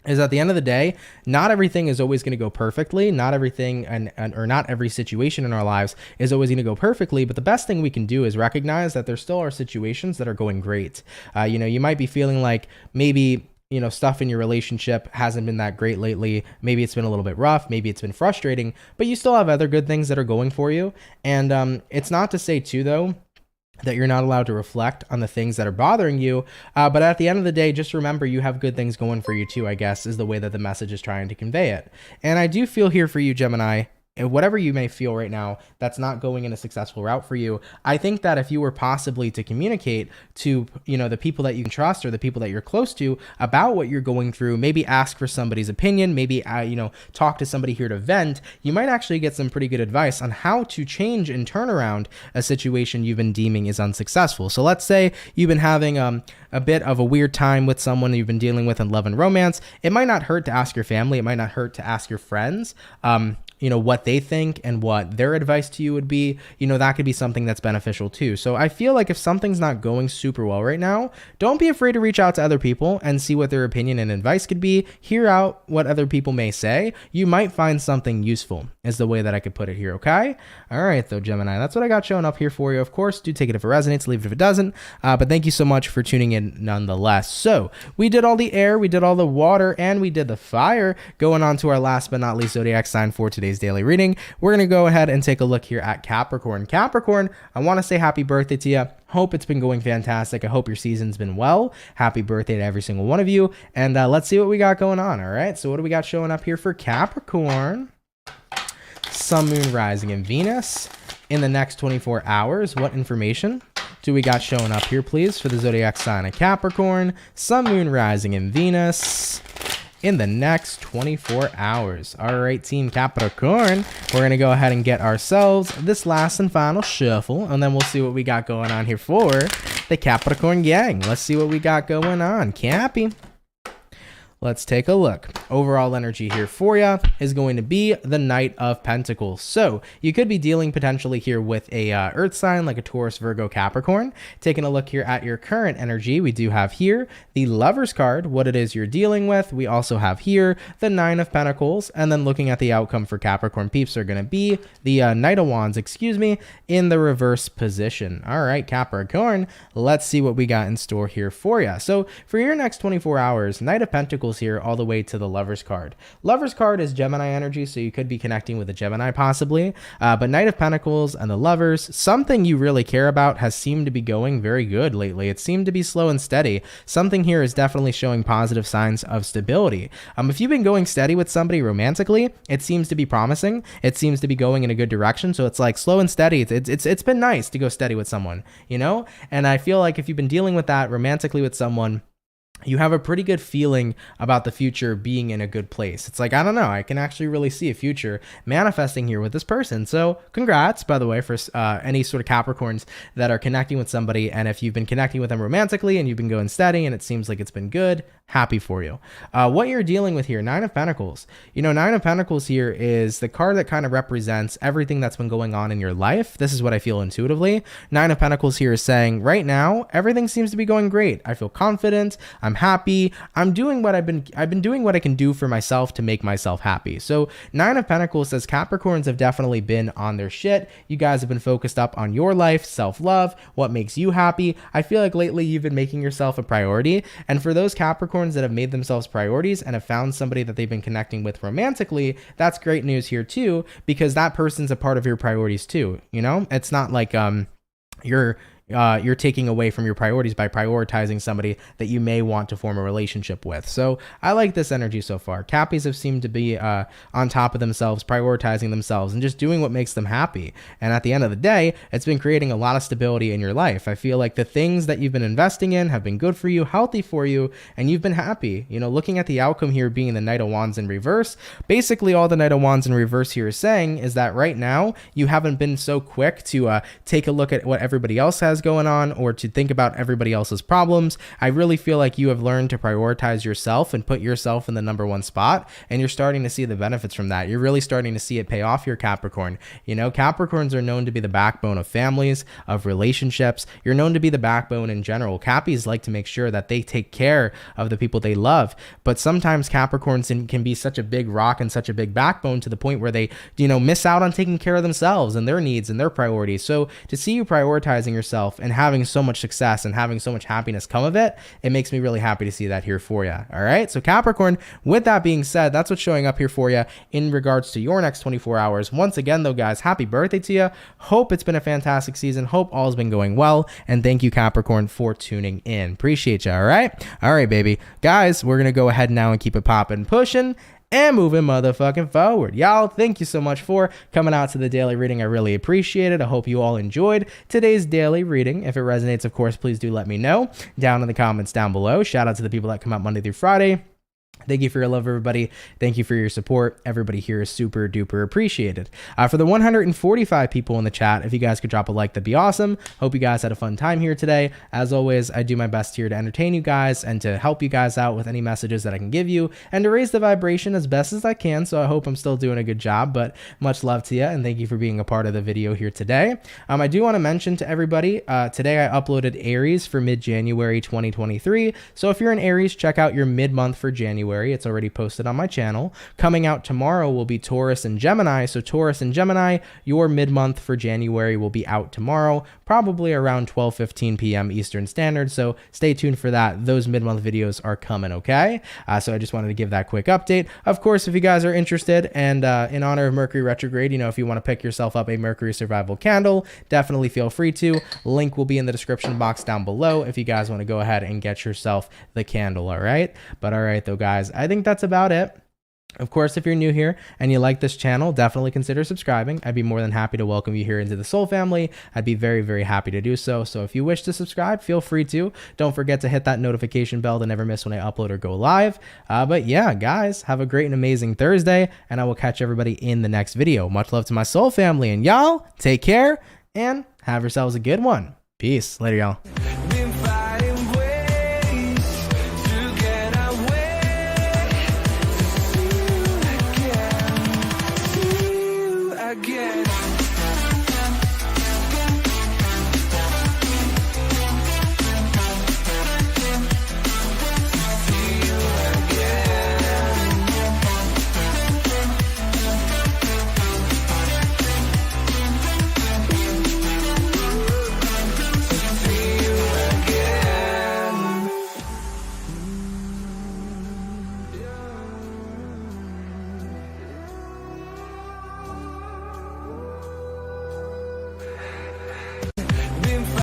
Speaker 1: is at the end of the day, not everything is always going to go perfectly. Not everything or not every situation in our lives is always going to go perfectly. But the best thing we can do is recognize that there still are situations that are going great. You might be feeling like maybe stuff in your relationship hasn't been that great lately. Maybe it's been a little bit rough. Maybe it's been frustrating, but you still have other good things that are going for you. And it's not to say too, though, that you're not allowed to reflect on the things that are bothering you. But at the end of the day, just remember you have good things going for you too, I guess, is the way that the message is trying to convey it. And I do feel here for you, Gemini, whatever you may feel right now that's not going in a successful route for you, I think that if you were possibly to communicate to the people that you can trust or the people that you're close to about what you're going through, maybe ask for somebody's opinion, maybe talk to somebody here to vent, you might actually get some pretty good advice on how to change and turn around a situation you've been deeming is unsuccessful. So let's say you've been having a bit of a weird time with someone you've been dealing with in love and romance. It might not hurt to ask your family, it might not hurt to ask your friends what they think and what their advice to you would be. That could be something that's beneficial too. So I feel like if something's not going super well right now, don't be afraid to reach out to other people and see what their opinion and advice could be. Hear out what other people may say. You might find something useful is the way that I could put it here. Okay. All right though, Gemini, that's what I got showing up here for you. Of course, do take it if it resonates, leave it if it doesn't. But thank you so much for tuning in nonetheless. So we did all the air, we did all the water, and we did the fire. Going on to our last but not least zodiac sign for today's daily reading, we're going to go ahead and take a look here at Capricorn. Capricorn, I want to say happy birthday to you. Hope it's been going fantastic. I hope your season's been well. Happy birthday to every single one of you. And let's see what we got going on. All right. So what do we got showing up here for Capricorn? Sun, Moon, Rising, and Venus in the next 24 hours. What information do we got showing up here, please, for the zodiac sign of Capricorn? Sun, Moon, Rising, and Venus in the next 24 hours. All right, Team Capricorn, we're going to go ahead and get ourselves this last and final shuffle, and then we'll see what we got going on here for the Capricorn gang. Let's see what we got going on. Cappy. Let's take a look. Overall energy here for you is going to be the Knight of Pentacles. So you could be dealing potentially here with a earth sign like a Taurus, Virgo, Capricorn. Taking a look here at your current energy, we do have here the Lover's card, what it is you're dealing with. We also have here the Nine of Pentacles, and then looking at the outcome for Capricorn peeps are going to be the Knight of Wands, in the reverse position. All right, Capricorn, let's see what we got in store here for you. So for your next 24 hours, Knight of Pentacles here all the way to the Lover's card. Lover's card is Gemini energy, so you could be connecting with a Gemini possibly, but Knight of Pentacles and the Lovers, something you really care about has seemed to be going very good lately. It seemed to be slow and steady. Something here is definitely showing positive signs of stability. If you've been going steady with somebody romantically, it seems to be promising. It seems to be going in a good direction. So it's like slow and steady. It's been nice to go steady with someone, and I feel like if you've been dealing with that romantically with someone, you have a pretty good feeling about the future being in a good place. It's like, I don't know, I can actually really see a future manifesting here with this person. So congrats, by the way, for any sort of Capricorns that are connecting with somebody. And if you've been connecting with them romantically and you've been going steady and it seems like it's been good, happy for you. What you're dealing with here, Nine of Pentacles. Nine of Pentacles here is the card that kind of represents everything that's been going on in your life. This is what I feel intuitively. Nine of Pentacles here is saying right now, everything seems to be going great. I feel confident. I'm I'm happy. I'm doing what I've been doing what I can do for myself to make myself happy. So Nine of Pentacles says Capricorns have definitely been on their shit. You guys have been focused up on your life, self-love, what makes you happy. I feel like lately you've been making yourself a priority. And for those Capricorns that have made themselves priorities and have found somebody that they've been connecting with romantically, that's great news here too, because that person's a part of your priorities too. You know, it's not like you're taking away from your priorities by prioritizing somebody that you may want to form a relationship with. So I like this energy so far. Cappies have seemed to be on top of themselves, prioritizing themselves and just doing what makes them happy. And at the end of the day, it's been creating a lot of stability in your life. I feel like the things that you've been investing in have been good for you, healthy for you, and you've been happy. You know, looking at the outcome here being the Knight of Wands in reverse, basically all the Knight of Wands in reverse here is saying is that right now you haven't been so quick to take a look at what everybody else has going on or to think about everybody else's problems. I really feel like you have learned to prioritize yourself and put yourself in the number one spot, and you're starting to see the benefits from that. You're really starting to see it pay off your Capricorn. You know, Capricorns are known to be the backbone of families, of relationships. You're known to be the backbone in general. Cappies like to make sure that they take care of the people they love, but sometimes Capricorns can be such a big rock and such a big backbone to the point where they, you know, miss out on taking care of themselves and their needs and their priorities. So to see you prioritizing yourself and having so much success and having so much happiness come of it, it makes me really happy to see that here for you. All right. So Capricorn, with that being said, that's what's showing up here for you in regards to your next 24 hours. Once again, though, guys, happy birthday to you. Hope it's been a fantastic season. Hope all's been going well. And thank you, Capricorn, for tuning in. Appreciate you. All right. All right, baby. Guys, we're going to go ahead now and keep it popping, pushing, and moving motherfucking forward. Y'all, thank you so much for coming out to the daily reading. I really appreciate it. I hope you all enjoyed today's daily reading. If it resonates, of course, please do let me know down in the comments down below. Shout out to the people that come out Monday through Friday. Thank you for your love, everybody. Thank you for your support. Everybody here is super duper appreciated. For the 145 people in the chat, if you guys could drop a like, that'd be awesome. Hope you guys had a fun time here today. As always, I do my best here to entertain you guys and to help you guys out with any messages that I can give you and to raise the vibration as best as I can. So I hope I'm still doing a good job, but much love to you and thank you for being a part of the video here today. I do want to mention to everybody, today I uploaded Aries for mid-January 2023. So if you're an Aries, check out your mid-month for January. It's already posted on my channel. Coming out tomorrow will be Taurus and Gemini. So Taurus and Gemini, your mid-month for January will be out tomorrow, probably around 12:15 p.m. Eastern Standard. So stay tuned for that. Those mid-month videos are coming, okay? So I just wanted to give that quick update. Of course, if you guys are interested and in honor of Mercury retrograde, you know, if you want to pick yourself up a Mercury survival candle, definitely feel free to. Link will be in the description box down below if you guys want to go ahead and get yourself the candle, all right? But all right, though, guys, I think that's about it. Of course, if you're new here and you like this channel, definitely consider subscribing. I'd be more than happy to welcome you here into the Soul family. I'd be very, very happy to do so. So if you wish to subscribe, feel free to. Don't forget to hit that notification bell to never miss when I upload or go live. But yeah, guys, have a great and amazing Thursday, and I will catch everybody in the next video. Much love to my Soul family, and y'all take care and have yourselves a good one. Peace. Later, y'all.